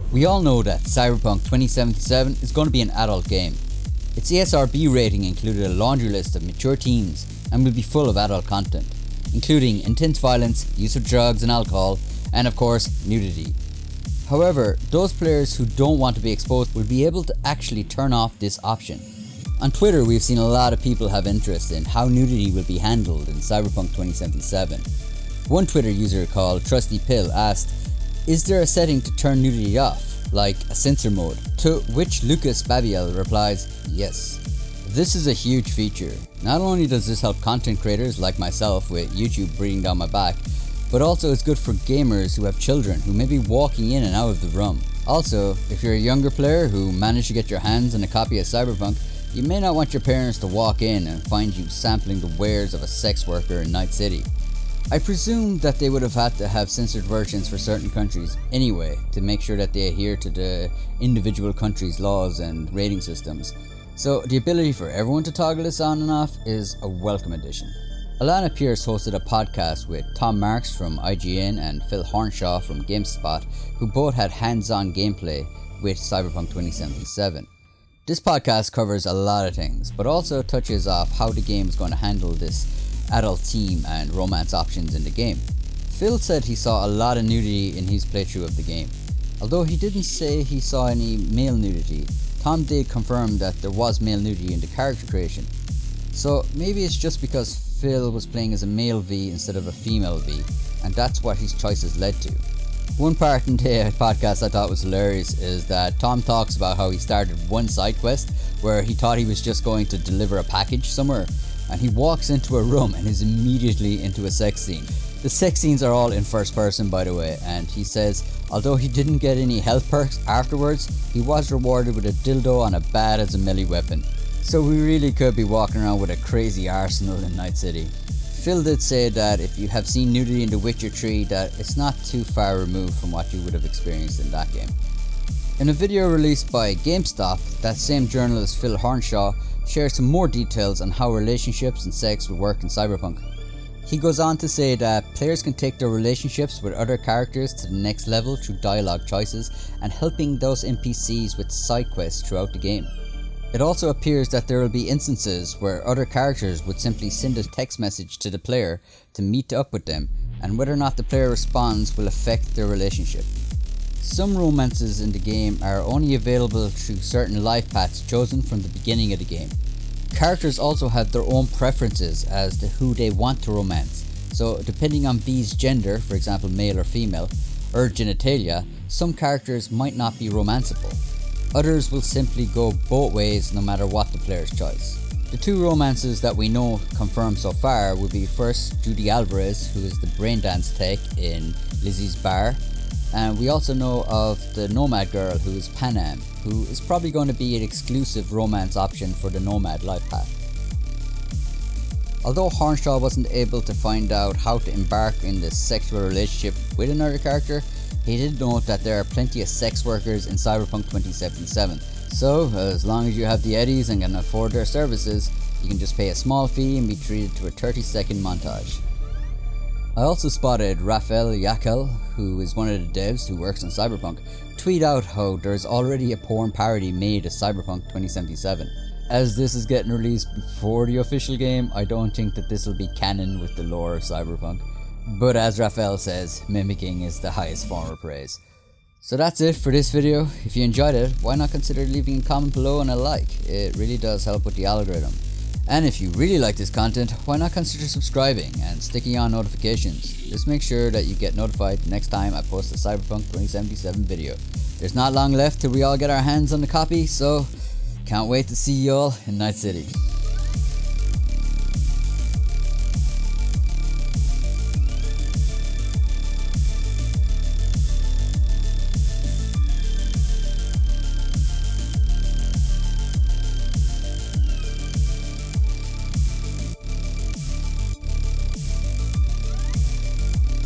We all know that Cyberpunk 2077 is going to be an adult game. Its ESRB rating included a laundry list of mature teens and will be full of adult content, including intense violence, use of drugs and alcohol, and of course, nudity. However, those players who don't want to be exposed will be able to actually turn off this option. On Twitter, we've seen a lot of people have interest in how nudity will be handled in Cyberpunk 2077. One Twitter user called Trusty Pill asked, "Is there a setting to turn nudity off, like a censor mode?" To which Lucas Babiel replies, "Yes." This is a huge feature. Not only does this help content creators like myself with YouTube breathing down my back, but also it's good for gamers who have children who may be walking in and out of the room. Also, if you're a younger player who managed to get your hands on a copy of Cyberpunk, you may not want your parents to walk in and find you sampling the wares of a sex worker in Night City. I presume that they would have had to have censored versions for certain countries anyway to make sure that they adhere to the individual countries' laws and rating systems. So the ability for everyone to toggle this on and off is a welcome addition. Alana Pierce hosted a podcast with Tom Marks from IGN and Phil Hornshaw from GameSpot, who both had hands-on gameplay with Cyberpunk 2077. This podcast covers a lot of things, but also touches off how the game is going to handle this adult theme and romance options in the game. Phil said he saw a lot of nudity in his playthrough of the game. Although he didn't say he saw any male nudity, Tom did confirm that there was male nudity in the character creation. So maybe it's just because Phil was playing as a male V instead of a female V, and that's what his choices led to. One part in the podcast I thought was hilarious is that Tom talks about how he started one side quest where he thought he was just going to deliver a package somewhere, and he walks into a room and is immediately into a sex scene. The sex scenes are all in first person, by the way, and he says although he didn't get any health perks afterwards, he was rewarded with a dildo and a bat as a melee weapon. So we really could be walking around with a crazy arsenal in Night City. Phil did say that if you have seen nudity in The Witcher 3, that it's not too far removed from what you would have experienced in that game. In a video released by GameStop, that same journalist Phil Hornshaw shares some more details on how relationships and sex will work in Cyberpunk. He goes on to say that players can take their relationships with other characters to the next level through dialogue choices and helping those NPCs with side quests throughout the game. It also appears that there will be instances where other characters would simply send a text message to the player to meet up with them, and whether or not the player responds will affect their relationship. Some romances in the game are only available through certain life paths chosen from the beginning of the game. Characters also have their own preferences as to who they want to romance, so depending on V's gender, for example male or female, or genitalia, some characters might not be romanceable. Others will simply go both ways no matter what the player's choice. The two romances that we know confirmed so far would be first Judy Alvarez, who is the braindance tech in Lizzie's Bar, and we also know of the Nomad girl who is Panam, who is probably going to be an exclusive romance option for the Nomad life path. Although Hornshaw wasn't able to find out how to embark in this sexual relationship with another character, he did note that there are plenty of sex workers in Cyberpunk 2077. So, as long as you have the Eddies and can afford their services, you can just pay a small fee and be treated to a 30-second montage. I also spotted Rafael Yakel, who is one of the devs who works on Cyberpunk, tweet out how there is already a porn parody made of Cyberpunk 2077. As this is getting released before the official game, I don't think that this will be canon with the lore of Cyberpunk. But as Raphael says, mimicking is the highest form of praise. So that's it for this video. If you enjoyed it, why not consider leaving a comment below and a like? It really does help with the algorithm. And if you really like this content, why not consider subscribing and sticking on notifications? Just make sure that you get notified the next time I post a Cyberpunk 2077 video. There's not long left till we all get our hands on the copy, so can't wait to see you all in Night City.